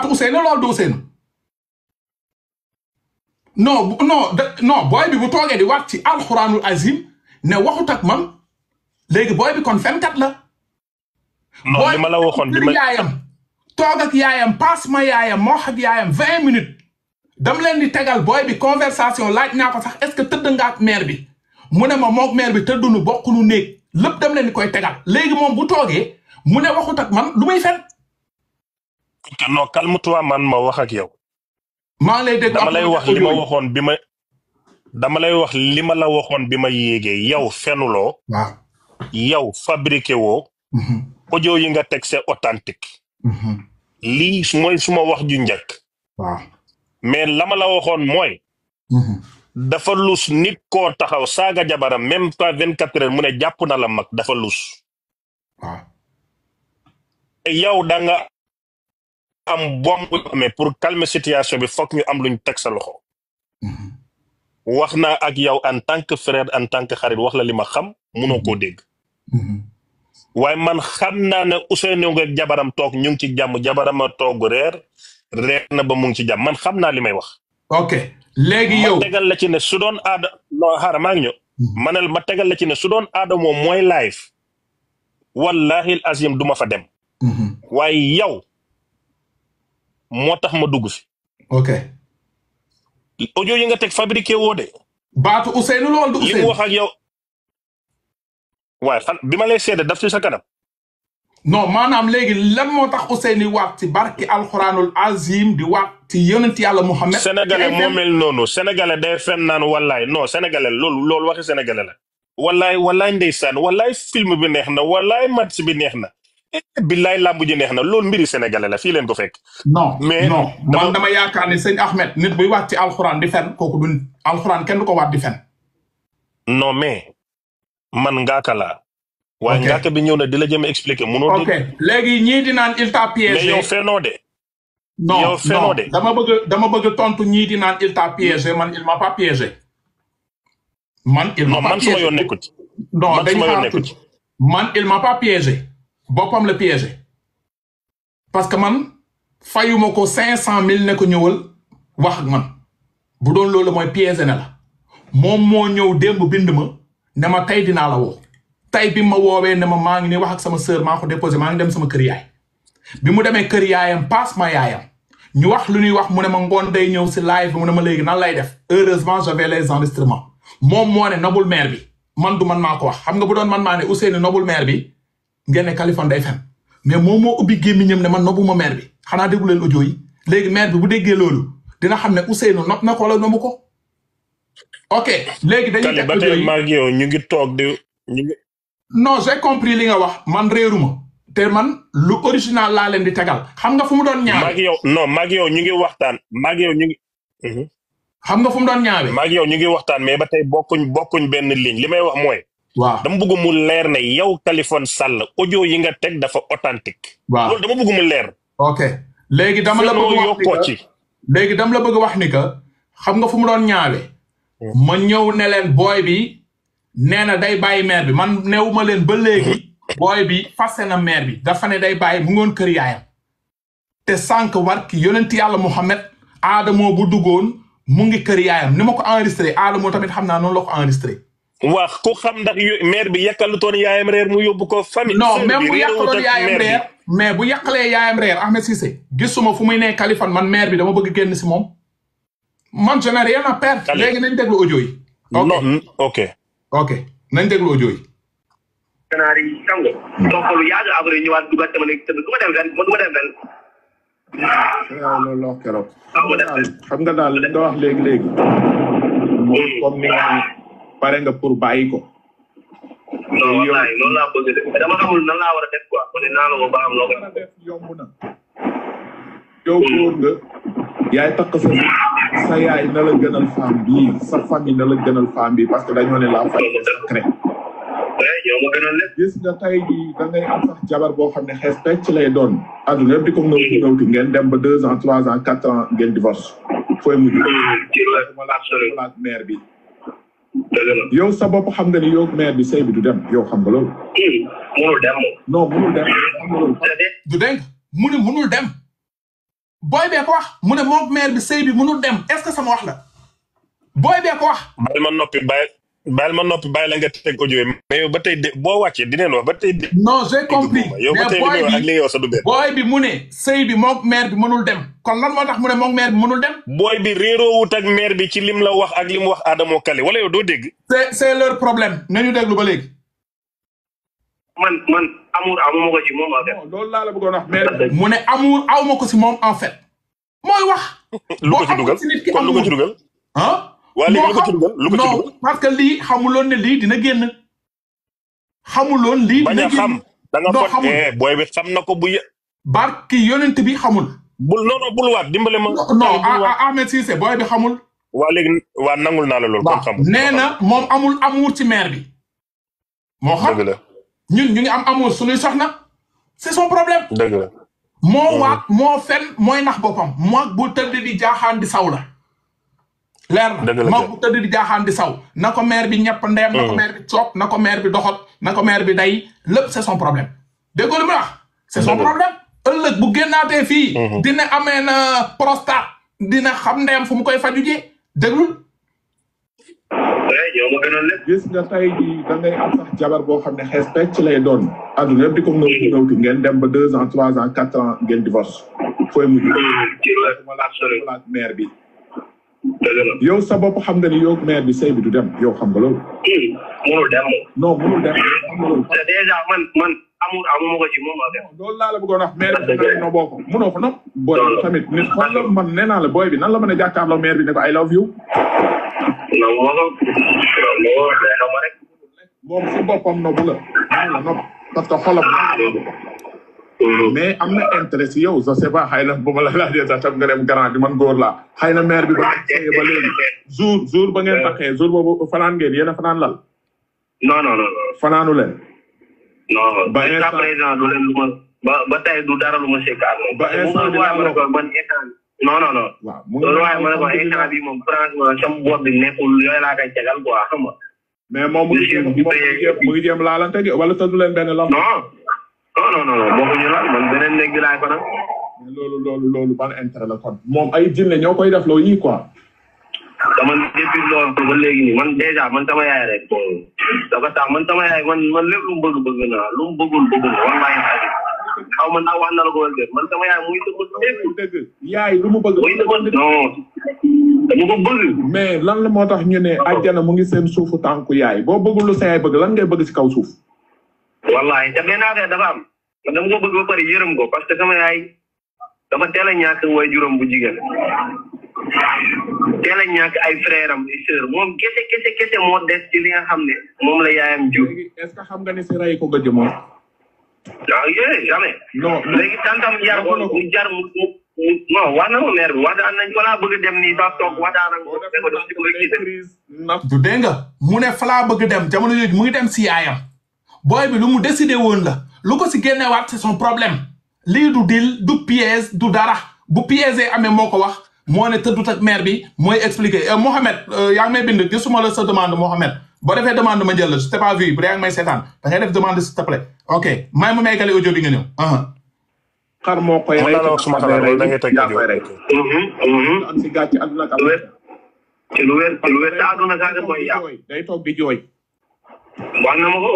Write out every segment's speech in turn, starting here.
baatu Ousseynou loolu du Ousseynou non booy bi bu toogee di waat ci alxuraanul azim ne waxut ak man léegi booy bi kon fenkat la. non li ma la waxoon bi ma yaayam toog ak yaayam passe ma yaayam moo wax ak yaayam 20 minutes dam leen di tegal booy bi conversation laaj naa ko sax est-ce que tëdd nga ak mère bi mu ne ma moog mère bi tëddunu bokkunu néeg lépp dam leen di koy tegal léegi moom bu toogee mu ne waxut ak man lu muy fen. non calme-toi man ma wax ak yow. maa ngi lay dégg dama lay wax li ma waxoon bi ma dama lay wax li ma la waxoon bi ma yéegee yow fenuloo. waaw yow fabriqué woo. audio yi nga teg c'est authentique. lii mooy suma wax ju njëkk. waaw mais la ma la waxoon mooy. dafa lus nit koo taxaw saaga jabaram même pas 24 heures mu ne jàpp na la mag dafa lus. waaw yow da nga am bom mais pour calmer situation bi foog ñu am luñ teg sa loxo. wax naa ak yow en tant que frère en tant que xarit wax la li ma xam munoo koo dégg. waaye man xam naa ne Ousseynou nga jabaram toog ñu ngi ci jàmm jabaram a toog reer na ba mu ngi ci jàmm man xam naa li may wax. ok léegi yow ma tegal la ci ne su doon aada non xaaral maa ngi ñëw. manel ma tegal la ci ne su doon aada moom mooy live. wallahi azim duma fa dem. waaye yow moo tax ma dugg fi. ok audio yi nga teg fabriqué woo de. baatu Ousseynou loolu du Ousseynou li mu wax ak yow. waaye fan bi ma lay seede daf ci sa kanam. non maanaam léegi lan moo tax Ousseynou waat ci barki alxuraanul azim di waat ci yonent yàlla Muhammad. sénégalais moo mel noonu sénégalais day fen naan wallaay non sénégalais loolu waxi sénégalais la. wallaay ndeysaan wallaay film bi neex na wallaay match bi neex na. billaay làmb ji neex na loolu mbiri sénégalais la fii leen ko fekk. non man dama yaakaar ne sëñ Ahmed nit buy waat ci alxuraan di fen kooku du alxuraan kenn du ko waat di fen. non mais man ngaaka laa. waaye ngaaka bi ñëw na di la jëm expliquer munoo dégg. ok léegi ñii di naan il t'a piégé. mais yow fenoo de. non dama bëgg tontu ñii di naan il t'a piégé man il m'a pas piégé. man il m'a pas piégé man suma yoon nekku ci. non dañu xaar tuuti man il m'a pas piégé. boppam la piégé. parce que man fayuma ko 500,000 ne ko ñëwal wax ak man bu doon loolu mooy piégé ne la moom moo ñëw démb bind ma ne ma tey dinaa la woo. tey bi ma woowee ne ma maa ngi ni wax ak sama sœur maa ko déposé maa ngi dem sama kër yaay bi mu demee kër yaayam passe ma yaayam ñu wax lu ñuy wax mu ne ma ngoon day ñëw si live bi mu ne ma léegi nan lay def heureusement j'avais les enregistrements moom moo ne nobul maire bi man du man maa ko wax xam nga bu doon man maa ne Ousseynou nobul maire bi ngeen ne Kaliphone day fen mais moom moo ubbi gémmiñam ne man nobuma maire bi xanaa déggu leen audio yi léegi maire bi bu déggee loolu dina xam ne Ousseynou nopp na ko wala nobu ko ok léegi dañuy teg audio yi maag yow ñu ngi toog di ñu ngi non j'ai compris li nga wax man réeruma te man lu original laa leen di tegal xam nga fu mu doon ñaawe maag yow ñu ngi waxtaan maag yow ñu ngi xam nga fu mu doon ñaawe maag yow ñu ngi waxtaan mais ba tey bokkuñ benn ligne li may wax mooy waaw dama bëgg mu leer ne yow Kaliphone Sall audio yi nga teg dafa authentique waaw loolu dama bëgg mu leer ok léegi dama la bëgg wax ci léegi dama la bëgg wax ni que xam nga fu mu doon ñaawe ma ñëw ne leen booy bi nee na day bàyyi maire bi man newuma leen ba léegi booy bi fase na maire bi dafa ne day bàyyi mu ngoon kër yaayam te sànq war ki yonent yàlla Muhammad Adamo bu duggoon mu ngi kër yaayam ni ma ko enregistré Adamo tamit xam naa noonu la ko enregistré wax ku xam ndax maire bi yàkkalutoon yaayam reer mu yóbbu ko famille non même bu yàqaloon yaayam reer mais bu yàqalee yaayam reer Ahmed Cissé gisuma fu muy ne Kaliphone man maire bi dama bëgg génn si moom man je n'ai rien à perdre léegi nañ déglu audio yi non ok nañ déglu audio yi. ganaar yi xam nga. donc lu yàgg après ñëwaat dugal sama nekk tëdd du ma dem ren du ma dem ren. waaw loolu la keroog. xam nga daal li nga wax léegi. moom comme ni nga pare nga pour bàyyi ko. non wallaay loolu laa bëgg de dama xamul nan laa war a def quoi kon naa la ko ba am loo ko def yomb na. yow góor nga. yaay takk sa yaay na la gënal femme bi sa famille na la gënal femme bi parce que dañoo ne la famille sacrée. yow ma gënal lépp. gis nga tey jii da ngay am sax jabar boo xam ne xees pecc lay doon. adduna yëpp di ko nëwti ngeen dem ba 2 ans 3 ans 4 ans ngeen divorce. fooy mujj. ma laaj mère bi. yow sa bopp xam nga ni yow mère bi sëy bi du dem yow xam nga loolu. munul dem. non munul dem xam nga loolu. du dégg mu ne munul dem. booy bee ko wax mu ne moom maire bi sëy bi mënul dem est-ce que sama wax la booy bee ko wax. bàyyil ma noppi bàyyi la nga teg audio mais yow ba tey boo wàccee dinañ wax ba tey. non j'ai compris yow ba tey li may wax ak li nga wax sa du benn. booy bi mu ne sëy bi moom maire bi mënul dem kon lan moo tax mu ne moom maire bi mënul dem. booy bi réeroowut ak maire bi ci lim la wax ak li mu wax Adamo Kale wala yow doo dégg. c'est leur problème nañu déglu ba léegi. man amour amuma ko ci moom en fait. loolu laa la bëggoon wax maire mu ne amour awma ko si moom en fait. mooy wax. lu ko ci dugal kon lu ko ci dugal. ah. waa léegi lu ko ci dugal lu ko ci dugal. non parce que lii xamuloon ne lii dina génn. xamuloon lii dina génn bañ a xam da nga ko booy bi xam na ko bu barki yonent bi xamul. bul waat dimbale ma. non Ahmed Cissé booy bi xamul. waa léegi waa nangul naa la loolu. kon xamul nee na moom amul amour ci maire bi. moo xam dëgg la ñun ñu ngi am amour suñuy soxna. c'est son problème. dëgg la. moo waat moo fen mooy nax boppam moo bu tëdd di jaaxaan di saw la. leer na moo bu tëdd di jaaxaan di saw na ko maire bi ñepp ndeem na ko maire bi coop na ko maire bi doxot na ko maire bi day lépp c'est son problème déggoo li mu wax c'est son problème ëllëg bu génnaatee fii dina amee na prostate dina xam ndeem fu mu koy faju jee déglul gis nga tey jii da ngay am sax jabar boo xam ne xees pecc lay doon adduna yëpp di ko nawti ngeen dem ba 2 ans 3 ans 4 ans ngeen divorce fooy mujj laaj maire bi yow sa bopp xam nga ni yow maire bi sëy bi du dem yow xam nga loolu mënul dem non mënul dem xam nga loolu déjà man amour amuma ko ci moom loolu laa la bëggoon wax maire bi nga noboo ko mënoo ko nopp booy tamit nit xool la man nee naa la booy bi nan la mën a jàkkaarloo maire bi ne ko I love you moom si boppam nobbu la la nopp parce que xolam mais am na intérêt si yow je sais pas xëy na bu ma la laajee sax tam nga dem grand bi man góor laa xëy na maire bi ba ba léegi jour ba ngeen taxee jour boobu fanaan ngeen yéen a fanaan lal non fanaanu leen non ba instant présent du leen lu ma ba tey du dara lu ma sekkaat ba instant bi non waaw loolu waaye ma ne ko instant bi moom franchement sama bopp bi nekkul yooyu laa koy tegal quoi xam nga mais moom mu ngi jéem laalante wala sa du leen benn la non bokkuñu la man beneen néeg bi laay ko nag mais loolu ban intérêt la kon moom ay jinne ñoo koy def loo yii quoi dama depuis loolu ba léegi nii man déjà man sama yaay rek bon dafa tax man sama yaay man lépp lu mu bëgg naa lu mu bëggul wallahi xaw ma ndax wax na la ko wala man sama yaay muy dëgg yaay lu mu bëgg non dama ko bëgg mais lan la moo tax ñu ne àjjana mu ngi seen suufu tànku yaay boo bëggul lu sa yaay bëgg lan ngay bëgg si kaw suuf wallahi te benn affaire dafa am dama ko bëgg ba pare yërëm ko parce que sama yaay dafa teel a ñàkk way juróom bu jigéen teel a ñàkk ay frère am ay sœur moom kese moo des ci li nga xam ne moom la yaayam jur est-ce que xam nga ni si rey ko nga jëmoon jamais non léegi tantam yar ko mu jar mu non wax na ma maire bi waxtaan nañ ko laa bëgg dem nii sax toog waxtaan ak du dégg nga mu ne fa laa bëgg dem jamono yooyu mu ngi dem si yaayam booy bi lu mu décidé woon la lu ko si génnewaat c'est son problème lii du dil du piège du dara bu piégé amee moo ko wax moo ne tëddut ak maire bi mooy expliqué Mohamed yaa ngi may bind gisuma la sa demande Mohamed boo defee demande ma jël la je t'ai pas vu bu dee yaa ngi may seetaan da ngay def demande s'il te plaît ok may ma meykale audio bi nga ñëw xar moo koy rey da ngay teg am si gàcce àdduna ak ci lu wér te àdduna sax mooy yàq day toog di jooy wax na ma ko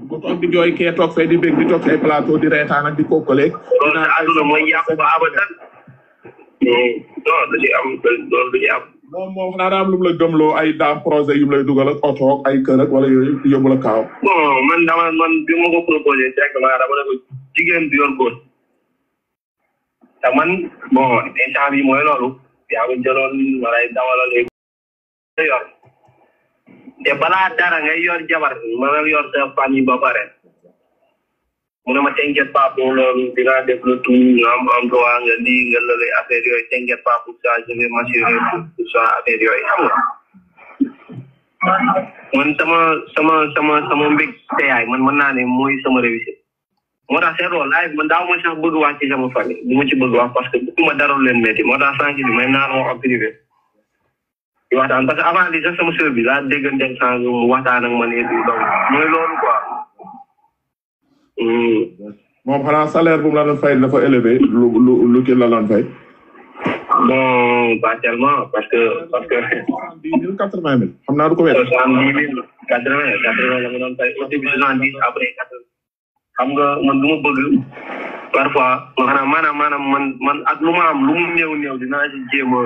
bu toog di jooy kee toog fee di bég di toog ay plateau di reetaan ak di kokkaleeg loolu te àdduna mooy yàq ba abadan non du ci am loolu du ci am moom wax naa daa am lu mu la gëmloo ay daam projet yu mu lay dugal ak oto ak ay kër ak wala yooyu yóbbu la kaaw bon man bi ma ko proposé directement dama ne ko jigéen du yor góor te man bon instant bi mooy loolu yaa ngi jëloon ma lay dawalal yor te balaa dara ngay yor jabar ma nga yor sa famille ba pare mu ne ma t'inquiète pas pour loolu dinaa def le tout nga am emploi nga lii nga lële affaire yooyu t'inquiète pas pour ça je vais m'assurer pour ça affaire yooyu xam nga man sama mbég te yaay man mën naa ne mooy sama réussite moo tax c'est loolu laay man daaw ma sax bëgg wax ci sama famille du ma ci bëgg wax parce que bëgguma dara leen métti moo tax sànq bi may naan wax en privé di waxtaan parce que avant li sax sama sœur bi laa déggante sànq mu waxtaan ak man et tout donc mooy loolu quoi moom xanaa salaire bu mu la doon fay dafa élevé lu kii la doon fay. bon pas tellement parce que 70 000 80 000 xam naa du ko wér. 70 000 80 la ma doon fay au début 70 après 80 xam nga man du ma bëgg parfois maanaam man ak lu ma am lu mu néew dinaa ci jéem a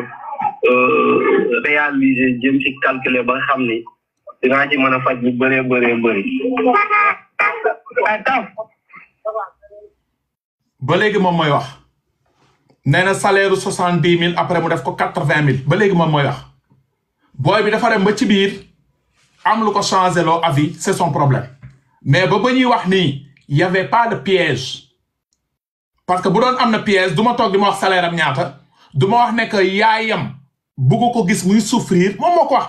réaliser jéem ci calculer ba xam ni dinaa ci mën a faj bu bëree bëri. ba léegi moom mooy wax nee na salaire 70 000 après mu def ko 80 000 ba léegi moom mooy wax booy bi dafa dem ba ci biir am lu ko changé loo avis c'est son problème mais ba ñuy wax nii y avait pas de piège parce que bu doon am na piège du ma toog di ma wax salaire am ñaata du ma wax ne que yaayam bugg ko gis muy souffrir moom moo ko wax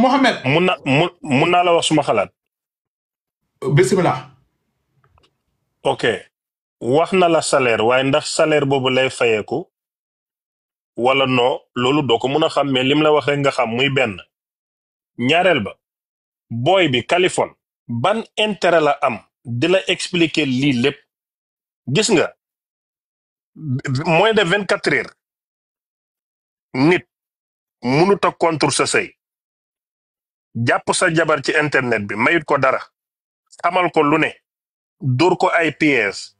Mohamed. mun naa la wax suma xalaat. bismillah. ok wax na la salaire waaye ndax salaire boobu lay fayeeku wala non loolu doo ko mun a xam mais lim la wax rek nga xam muy benn ñaareel ba booy bi Kaliphone ban intérêt la am di la expliquer lii lépp gis nga moins de 24 heures nit mënut a contre sa sëy jàpp sa jabar ci internet bi mayut ko dara xamal ko lu ne dóor ko ay pièces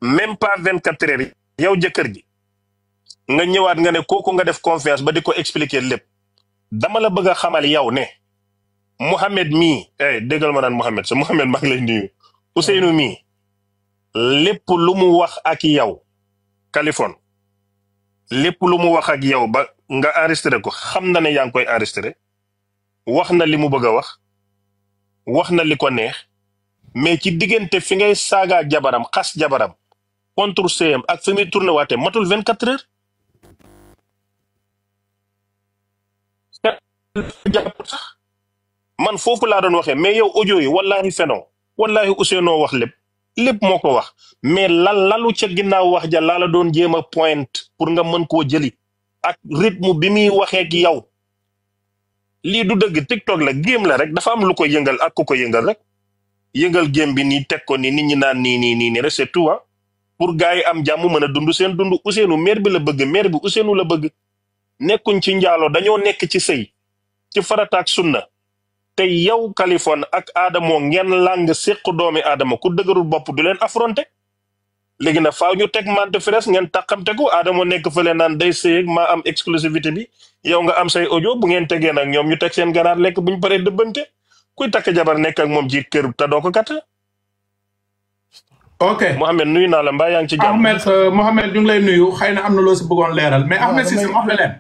même pas 24 heures yow jëkkër ji nga ñëwaat nga ne kooku nga def confiance ba di ko expliquer lépp dama la bëgg a xamal yow ne Mohamed mii déggal ma naan Mohamed sa Mohamed maa ngi lay nuyu Ousseynou mii lépp lu mu wax ak yow Kaliphone lépp lu mu wax ak yow ba nga enregistré ko xam na ne yaa ngi koy enregistré wax na li mu bëgg a wax na li ko neex mais ci diggante fi ngay saaga jabaram xas jabaram contre CM ak fi muy tourné waate matul 24 heures jàpp sax man foofu laa doon waxee mais yow audio yi wallahi fenoo wallahi Ousseynou wax lépp moo ko wax mais lalu ca ginnaaw wax ja laa la doon jéem a point pour nga mën koo jëli ak rythme bi muy waxee ak yow lii du dëgg TikTok la game la rek dafa am lu ko yëngal ak ku ko yëngal rek yëngal game bi nii teg ko ni nit ñi naan nii rek c'est tout pour gars yi am jàmm mën a dund seen dund Ousseynou maire bi la bëgg maire bi Ousseynou la bëgg nekkuñ ci njaaloo dañoo nekk ci sëy ci farataak sunna te yow Kaliphone ak Adamo ngeen lang séq doomi Adamo ku dëgërul bopp du leen affronter léegi nag faaw ñu teg mante fres ngeen tàqamte ko Adamo nekk fële naan day sëy maa am exclusivité bi yow nga am say audio bu ngeen tegee nag ñoom ñu teg seen ganaar lekk buñ paree dëbbante kuy takk jabar nekk ak moom ci kër te doo ko kat. ok Mohamed nuyu naa la mbaa yaa ngi ci jàmm. Mohamed ñu ngi lay nuyu xëy na am na loo si bëggoon leeral mais Ahmed Cissé wax la leen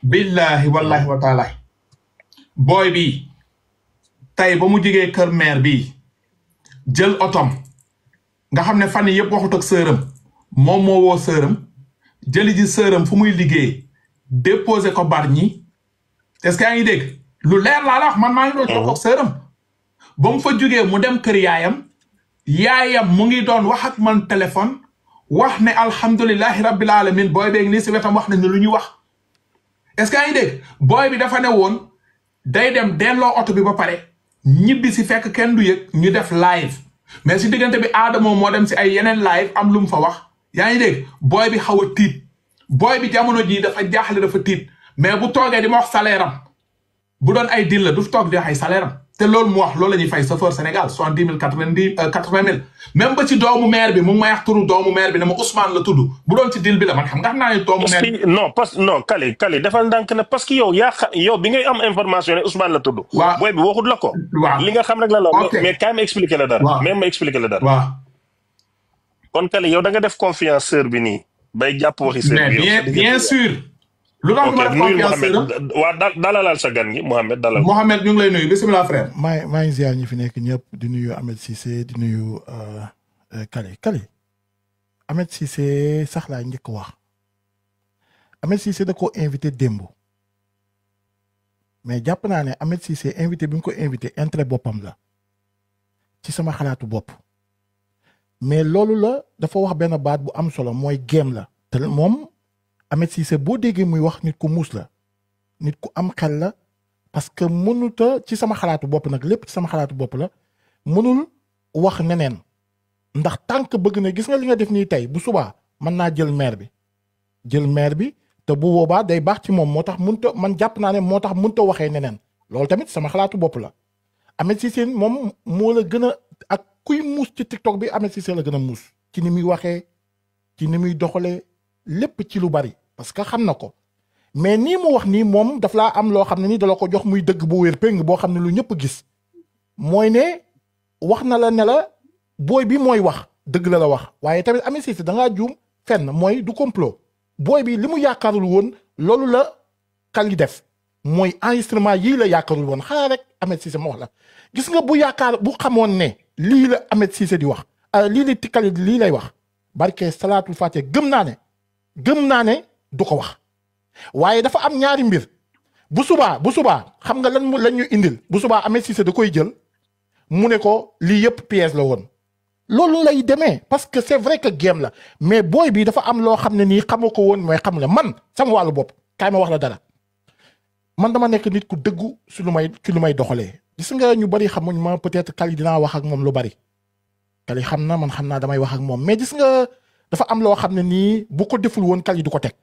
billahi wallahi wa taala booy bi tey ba mu jigee kër maire bi jël otom nga xam ne fan yii yëpp waxut ak sëram moom moo woo sëram jëli ji sëram fu muy liggéey déposé ko Bargny est-ce que yaa ngi dégg lu leer laa la wax man maa ngi doon jox ak sëram ba mu fa jógee mu dem kër yaayam mu ngi doon wax ak man téléphone wax ne alhamdulillahi rabbil alamin booy beeg nii si wetam wax nañu lu ñu wax est-ce que yaa ngi dégg booy bi dafa ne woon day dem delloo oto bi ba pare ñibbi si fekk kenn du yëg ñu def live mais si diggante bi Adamo moo dem si ay yeneen live am lu mu fa wax yaa ngi dégg booy bi xaw a tiit booy bi jamono jii dafa jaaxle dafa tiit mais bu toogee di ma wax salaire am bu doon ay dil la du toog di wax ay salaire am te loolu mu wax loolu la ñuy fay chauffeur Sénégal 70 000 80 000 même ba ci doomu maire bi mu ngi may wax turu doomu maire bi ne ma Ousmane la tudd bu doon ci dil bi la man xam nga xam naa ne doomu maire bi non Kali defal ndànk na parce que yow bi ngay am information ne Ousmane la tudd. waaw booy bi waxut la ko. waaw li nga xam rek la mais kaay ma expliqué la dara. waaw même ma expliqué la dara. waaw kon Kali yow da nga def confiance sœur bi nii bay jàpp waxi sœur bi. mais bien sûr. lu tax ma def confiance sœur waa dalalal sa gan gi Mohamed dalal. Mohamed ñu ngi lay nuyu bisimilah frère. maa ngi ziar ñi fi nekk ñëpp di nuyu Ahmed Cissé di nuyu Kali Ahmed Cissé sax laa njëkk wax Ahmed Cissé da ko invité démb mais jàpp naa ne Ahmed Cissé invité bi mu ko invité intérêt boppam la ci sama xalaatu bopp mais loolu la dafa wax benn baat bu am solo mooy game la te moom Ahmed Cissé boo déggee muy wax nit ku muus la nit ku am xel la parce que mënuta ci sama xalaatu bopp nag lépp ci sama xalaatu bopp la mënul wax neneen ndax tant que bëgg na gis nga li nga def nii tey bu subaa mën naa jël maire bi te bu boobaa day baax ci moom moo tax mënut a man jàpp naa ne moo tax mënut a waxee neneen loolu tamit sama xalaatu bopp la. Ahmed Cissé moom moo la gën a ak kuy muus ci TikTok bi Ahmed Cissé la gën a muus ci ni muy waxee ci ni muy doxalee lépp ci lu bari parce que xam na ko mais nii mu wax nii moom daf laa am loo xam ne nii dala ko jox muy dëgg bu wér péng boo xam ne lu ñëpp gis mooy ne wax na la ne la booy bi mooy wax dëgg la wax waaye tamit Ahmed Cissé da ngaa juum fenn mooy du complot booy bi li mu yaakaarul woon loolu la Kali def mooy enregistrement yii la yaakaarul woon xanaa rek Ahmed Cissé ma wax la gis nga bu yaakaar bu xamoon ne lii la Ahmed Cissé di wax lii la Kali lii lay wax barke salaatul fàtte gëm naa ne du ko wax waaye dafa am ñaari mbir bu subaa xam nga lan ñu indil bu subaa Ahmed Cissé da koy jël mu ne ko lii yëpp pièce la woon loolu lay demee parce que c'est vrai que game la mais booy bi dafa am loo xam ne nii xamoo ko woon mooy xam la man sama wàllu bopp kaay ma wax la dara man dama nekk nit ku dëggu ci lu may doxalee gis nga ñu bari xamuñ ma peut-être Kali dinaa wax ak moom lu bari Kali xam na man xam naa damay wax ak moom mais gis nga dafa am loo xam ne nii bu ko deful woon Kali du ko teg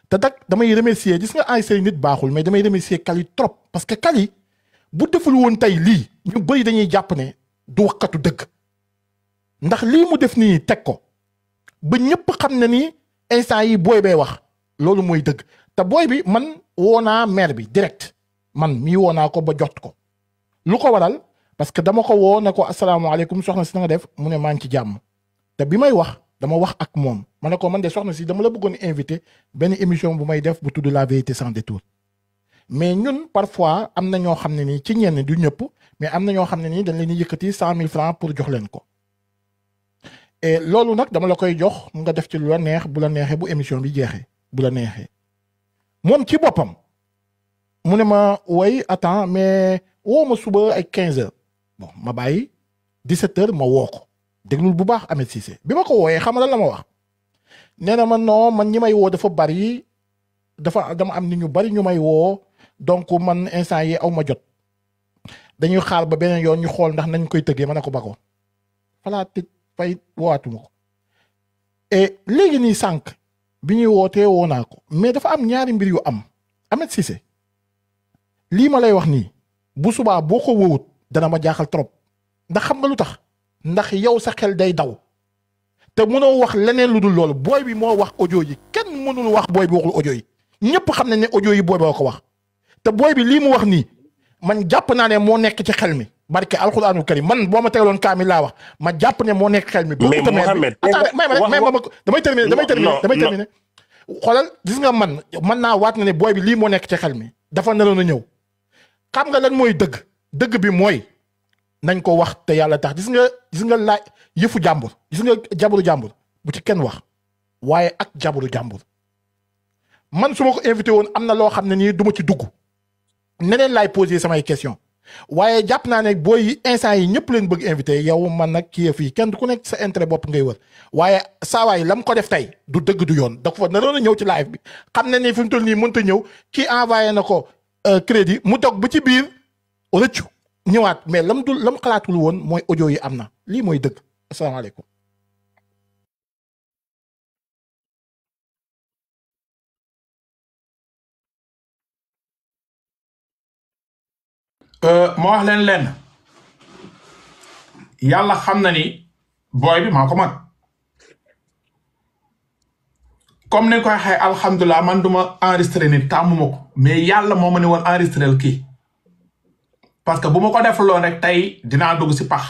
te nag damay remercier gis nga ay say nit baaxul mais damay remercier Kali trop parce que Kali bu deful woon tey lii ñu bëri dañuy jàpp ne du waxkatu dëgg ndax lii mu def nii teg ko ba ñëpp xam ne ni instant yi booy bee wax loolu mooy dëgg te booy bi man woo naa maire bi direct man mii woo naa ko ba jot ko lu ko waral parce que dama ko woo ne ko asalaamaaleykum soxna si na nga def mu ne maa ngi ci jàmm te bi may wax dama wax ak moom ma ne ko man de soxna si dama la bëggoon invité benn émission bu may def bu tudd la vérité sans détour mais ñun parfois am na ñoo xam ne nii ci ñenn du ñëpp mais am na ñoo xam ne nii dañ leen di yëkkati 100 000 francs pour jox leen ko et loolu nag dama la koy jox nga def ci lu la neex bu la neexee bu émission bi jeexee bu la neexee moom ci boppam mu ne ma woy attends mais woo ma suba ay 15 heures bon ma bàyyi 17 heures ma woo ko déglul bu baax Ahmed Cissé bi ma ko wooyee xam nga lan la ma wax nee na ma non man ñi may woo dafa bari dama am nit ñu bari ñu may woo donc man instant yi aw ma jot dañuy xaar ba beneen yoon ñu xool ndax nañ koy tëggee ma ne ko ba ko falaa tëj fay woowaatuma ko et léegi nii sànq bi ñuy wootee woo naa ko mais dafa am ñaari mbir yu am Ahmed Cissé lii ma lay wax nii bu subaa boo ko wowut dana ma jaaxal trop ndax xam nga lu tax ndax yow sa xel day daw te mënoo wax leneen lu dul loolu booy bi moo wax audio yi kenn mënul wax booy bi waxul audio yi ñëpp xam nañ ne audio yi booy boo ko wax te booy bi lii mu wax nii man jàpp naa ne moo nekk ci xel mi barke alxuraanul karim man boo ma tegaloon kaamil laa wax ma jàpp ne moo nekk xel mi. mais Mohamed damay terminer xoolal gis nga man naa waat na ne booy bi lii moo nekk ci xel mi dafa naroon a ñëw xam nga lan mooy dëgg bi mooy nañ ko wax te yàlla tax gis nga laaj yëfu jàmbur gis nga jabaru jàmbur bu ci kenn wax waaye ak jabaru jàmbur man su ma ko invité woon am na loo xam ne nii du ma ci dugg neneen laay poser samay question waaye jàpp naa ne booy instant yi ñëpp leen bëgg invité yow man nag kii fii kenn ku nekk sa intérêt bopp ngay wër waaye saawaay lam ko def tey du dëgg du yoon da ko fa naroon a ñëw ci live bi xam ne ni fi mu toll nii mënut a ñëw kii envoyé na ko crédit mu toog ba ci biir rëccu ñëwaat mais lam xalaatul woon mooy audio yi am na lii mooy dëgg asalaamaaleykum. ma wax leen lenn yàlla xam na ni booy bi maa ko mag comme ni ko waxee alhamdulilah man duma enregistré nit tàmmuma ko mais yàlla moo ma ne woon enregistré kii parce que bu ma ko defaloon rek tey dinaa dugg si pax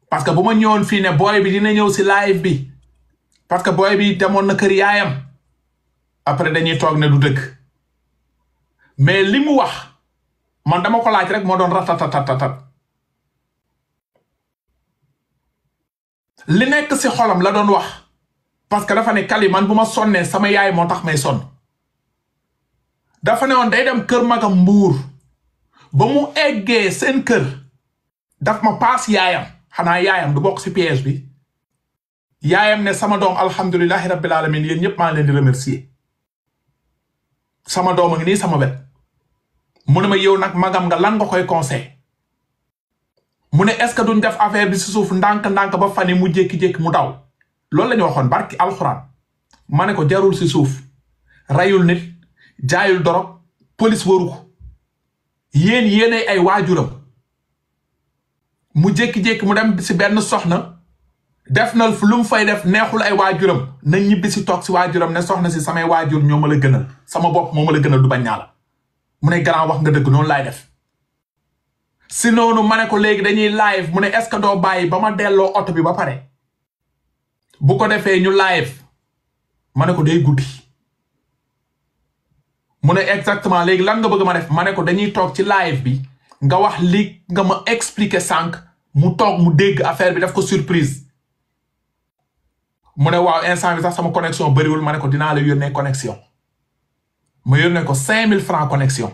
parce que bu ma ñëwoon fii ne booy bi dina ñëw si live bi parce que booy bi demoon na kër yaayam après dañuy toog ne du dëgg mais li mu wax man dama ko laaj rek moo doon ratatatatat li nekk si xolam la doon wax parce que dafa ne Kali man bu ma sonnee sama yaay moo tax may sonn dafa ne woon day dem kër magam Mbuur ba mu eggee seen kër daf ma paas yaayam xanaa yaayam du bokk si piège bi yaayam ne sama doom alhamdulilahi rabbil alamin yéen ñëpp maa leen di remercier sama doom a ngi nii sama wet mu ne ma yow nag magam nga lan nga koy conseil mu ne est-ce que duñ def affaire bi si suuf ndànk-ndànk ba fan yi mu jékki-jékki mu daw loolu la ñu waxoon barki alxuraan ma ne ko jarul si suuf rayul nit jaayul dorog police waru ko yéenay ay waajuram mu jékki-jékki mu dem si benn soxna def na lu mu fay def neexul ay waajuram na ñibbi si toog si waajuram ne soxna si samay waajur ñoo ma la gënal sama bopp moo ma la gënal du bañ ñaa la mu ne grand wax nga dëgg noonu laay def si noonu ma ne ko léegi dañuy live mu ne est-ce que doo bàyyi ba ma delloo oto bi ba pare bu ko defee ñu live ma ne ko day guddi mu ne exactement léegi lan nga bëgg ma def ma ne ko dañuy toog ci live bi nga wax li nga ma expliquer sànq mu toog mu dégg affaire bi daf ko surprise mu ne waaw instant bi sax sama connexion bëriwul ma ne ko dinaa la yónnee connexion ma yónnee ko 5000 francs connexion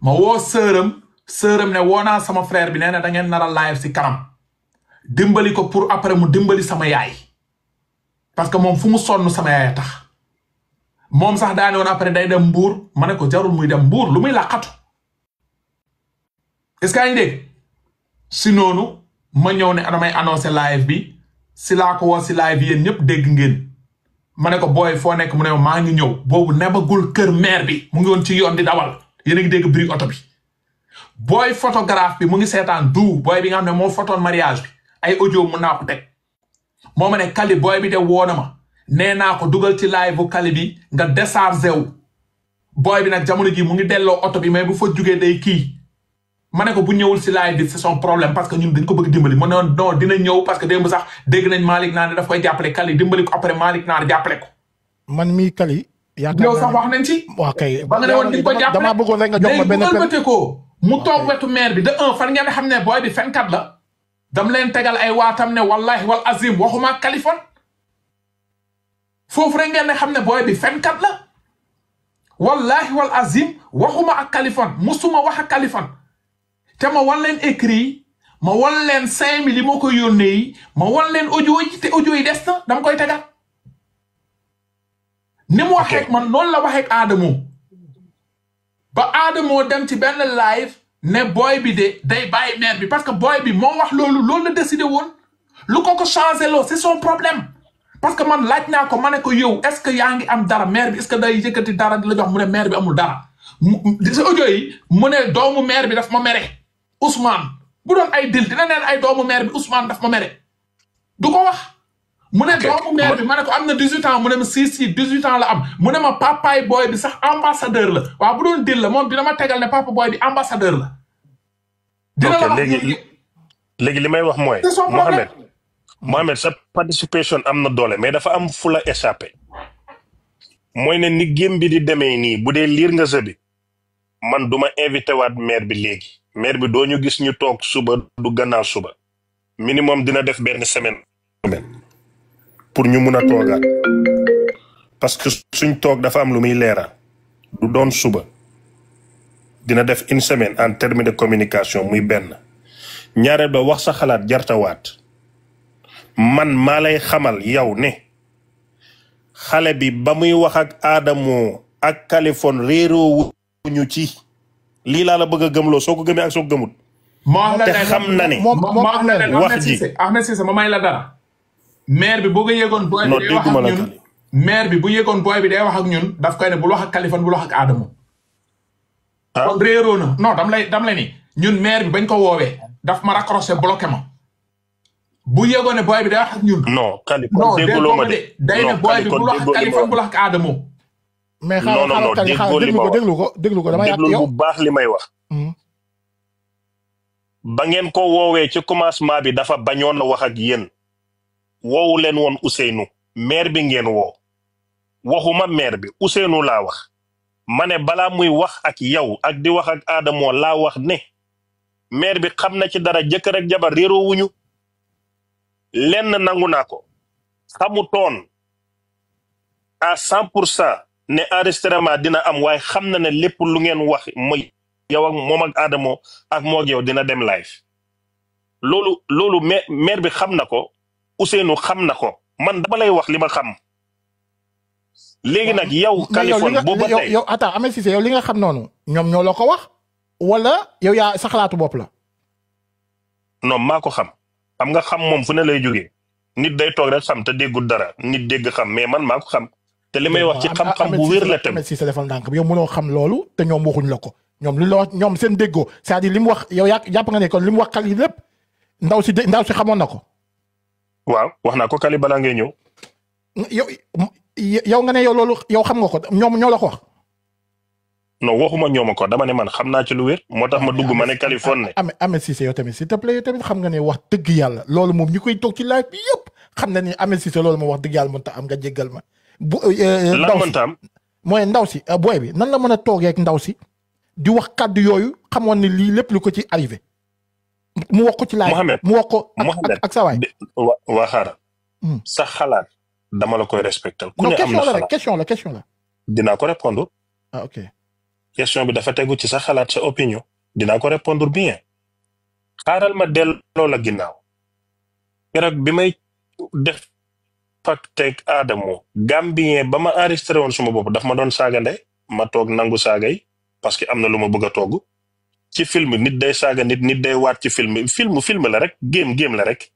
ma woo sërëm ne woo naa sama frère bi nee na da ngeen nar a live si kanam dimbali ko pour après mu dimbali sama yaay parce que moom fu mu sonn sama yaay tax moom sax daane woon après day dem mbuur ma ne ko jarul muy dem mbuur lu muy làqatu est-ce que yaa ngi dégg si noonu ma ñëw ne damay annoncé live bi si laa ko woo si live yéen ñëpp dégg ngeen ma ne ko booy foo nekk mu ne maa ngi ñëw boobu nebagul kër maire bi mu ngi woon ci yoon di dawal yéen a ngi dégg bruit oto bi booy photographe bi mu ngi seetaan booy bi nga xam ne moo photoon mariage bi ay audio mun naa ko teg moo ma ne Kali booy bi de woona ma nee naa ko dugal ci live bu Kali bi nga déchargé wu booy bi nag jamono ji mu ngi delloo oto bi mais bu fa jugee day kii ma ne ko bu ñëwul si live bi c'est son problème parce que ñun dañ ko bëgg dimbali mu ne non dina ñëw parce que démb sax dégg nañ Malick Naar ne daf koy jàppale Kali dimbali ko après Malick Naar jàppale ko. man mii Kali. yaakaar yow sax wax nañ ci. waaw kay ba nga ne woon di ko jàppale damaa bëggoon rek nga jox ma benn léegi ko mu toog wetu maire bi de fan ngeen xam ne booy bi fenkat la dam leen tegal ay waatam ne wallahi wal azim waxuma ak Kaliphone foofu rek ngeen xam ne booy bi fenkat la wallahi wal azim waxuma ak Kaliphone musuma wax ak Kaliphone te ma wan leen écrit ma wan leen 5000 yi moo ko yónnee yi ma wan leen audio yi te audio yi des na dama koy tegal ni mu waxee man noonu la waxee Adamo ba Adamo dem ci benn live ne booy bi de day bàyyi maire bi parce que booy bi moo wax loolu la décidé woon lu ko changé loo c'est son problème parce que man laaj naa ko ma ne ko yow est-ce que yaa ngi am dara maire bi est-ce que day yëkkati dara di la jox mu ne maire bi amul dara sa audio yi mu ne doomu maire bi daf ma mere Ousmane bu doon ay dil dina neen ay doomu maire bi Ousmane daf ma mere du ko wax mu ne doomu maire bi ma ne ko am na 18 ans mu ne ma si 18 ans la am mu ne ma papaay booy bi sax ambassadeur la waaw bu doon dil la moom dina ma tegal ne papa booy bi ambassadeur la dina la léegi li may wax mooy Mohamed sa participation am na doole mais dafa am fu la échappé mooy ne ni gém bi di demee nii bu dee liir nga sa bi man duma invité waat maire bi léegi maire bi doo ñu gis ñu toog suba du gannaaw suba minimum dina def benn semaine pour ñu mun a toogaat parce que suñ toog dafa am lu muy leeral du doon suba dina def une semaine en termes de communication muy benn ñaareel ba wax sa xalaat jartawaat man maa lay xamal yow ne xale bi ba muy wax ak Adamo ak Kaliphone réeroo ñu ci lii laa la bëgg a gëmloo soo ko gëmee ak soo ko gëmut te xam na ne wax ji Ahmed Cissé ma may la dara maire bi boo ko yëgoon booy bi day wax ak ñun maire bi bu yëgoon booy bi day wax ak ñun daf koy ne bul wax ak Kaliphone bul wax ak Adamo kon réeroo na non dam lay ni ñun maire bi bañ ko woowee daf ma raccroché bloqué ma bu yëgoon ne booy bi day wax ak ñun non Kaliphone dégguloo ma de day ne booy bi bul wax ak Kaliphone bul wax ak Adamo mais xaaral déglu ko dama yàq yow bu baax li may wax ba ngeen ko woowee ci commencement bi dafa bañoon na wax ak yéen woowu leen woon Ousseynou maire bi ngeen woo waxuma maire bi Ousseynou laa wax ma ne balaa muy wax ak yow ak di wax ak Adamo laa wax ne maire bi xam na ci dara jëkkër ak jabar réeroo wuñu lenn nangu naa ko xamutoon à 100% ne enregistrement dina am waaye xam na ne lépp lu ngeen wax mooy yow ak moom ak Adamo ak moog yow dina dem live loolu maire bi xam na ko Ousseynou xam na ko man dama lay wax li ma xam léegi nag yow Kaliphone booba tey yow attends Ahmed Cissé yow li nga xam noonu ñoom ñoo la ko wax wala yow yaa sa xalaatu bopp la non maa ko xam nga xam moom fu ne lay jógee nit day toog rek xam te déggul dara nit dégg xam mais man maa ko xam te li may wax ci xam-xam bu wér la tamit. si sa defal ndànk yow mënoo xam loolu te ñoom waxuñ la ko ñoom li la wax ñoom seen déggoo c'est-à-dire li mu wax yow yaa jàpp nga ne kon li mu wax Kali lépp ndaw si xamoon na ko. waaw wax naa ko Kali balaa ngay ñëw. yow nga ne yow loolu yow xam nga ko ñoom ñoo la ko wax. non waxuma ñooma ko dama ne man xam naa ci lu wér moo tax ma dugg ma ne Californie. Ahmed Cissé yow tamit s'il te plaît yow tamit xam nga ne wax dëgg yàlla loolu moom ñi koy toog ci live bi yëpp xam na ni Ahmed Cissé loolu moom wax dëgg yàlla mënta am nga jéggal ma. lan mënta am mooy ndaw si booy bi nan la mën a toogee ak ndaw si di wax kàddu yooyu xamoon ne lii lépp lu ko ci arrivé. mu wax ko ci live mu wax ko ak sa waay. waa xaaral. sa xalaat dama la koy respecté. ku ne am na xalaat question la. dinaa ko répondre. ah ok. question bi dafa tegu ci sa xalaat sa opinion dinaa ko répondre bien xaaral ma delloo la ginnaaw keroog bi may def teg Adamo Gambien ba ma enregistré woon suma bopp daf ma doon saaga ndey ma toog nangu saaga yi parce que am na lu ma bëgg a togg ci film nit day saaga nit day waat ci film la rek game la rek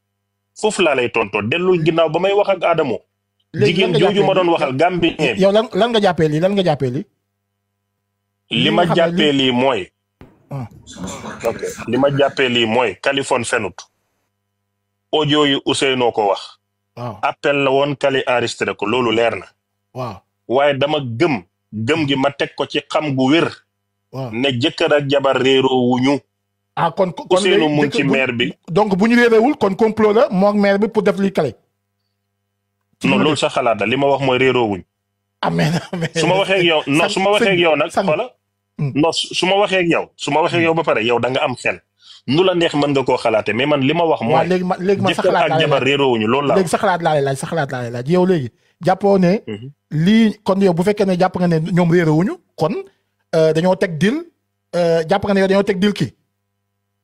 foofu laa lay tontoo dellul ginnaaw ba may wax ak Adamo jigéen jooju ma doon waxal Gambien bi yow lan nga jàppee lii li ma jàppee lii mooy ok li ma jàppee lii mooy Californie fenut audio yi Ousseynou ko wax waaw appel la woon Kali enregistré ko loolu leer na waaw waaye dama gëm gi ma teg ko ci xam gu wér waaw ne jëkkër ak jabar réeroo wuñu kon Ousseynou mu ngi ci maire bi donc bu ñu réeroowul kon complot la moo ak maire bi pour def lii Kali non loolu sa xalaat la li ma wax mooy réeroo wuñ su ma waxee ak yow non su ma waxee ak yow nag xoola non su ma waxee ak yow ba pare yow da nga am xel nu la neex mën nga koo xalaate mais man li ma wax mooy léegi man sa xalaat ak jabar réeroowuñu loolu la léegi sa xalaat laa lay laaj yow léegi jàppoo ne lii kon yow bu fekkee ne jàpp nga ne ñoom réeroowuñu kon dañoo teg dil jàpp nga ne yow dañoo teg dil kii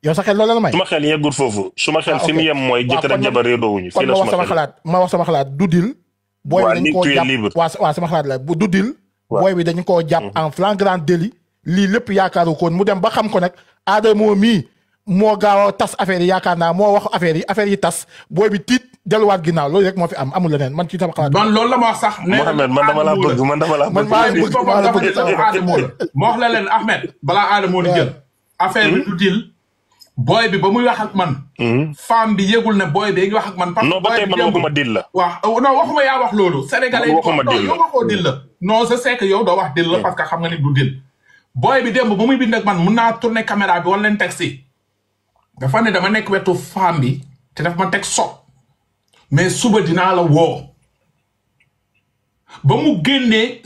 yow sa xel loolu la may su ma xel yeggul foofu su ma xel fi mu yem mooy jëkkër ak jabar réeroowuñu kon ma wax sama xalaat du dil booy bi dañu koo jàpp waaw sama xalaat la du dil booy bi dañu koo jàpp en flagrant délit lii lépp yaakaaru koon mu dem ba xam ko nag Adamo mii moo gaaw a tas affaire yi yaakaar naa moo wax affaire yi tas booy bi tiit delluwaat ginnaaw loolu rek moo fi am amul leneen man ci sama xalaat. man loolu la ma wax sax. Mohamed man dama la bëgg ma wax la leen Ahmed balaa Adamo di jël. affaire bi du dil booy bi ba muy wax ak man. femme bi yëgul ne booy bi ngi wax ak man. parce que non ba tey man waxuma dil la. waaw non waxuma yaa wax loolu. Sénégalais yi waxuma dil la yow waxoo dil la. non je sais que yow doo wax dil la parce que xam nga ni du dil. booy bi démb ba muy bind ak man mun naa tourner caméra bi wala leen teg si. dafa ne dama nekk wetu femme bi te daf ma teg soog mais suba dinaa la woo ba mu génnee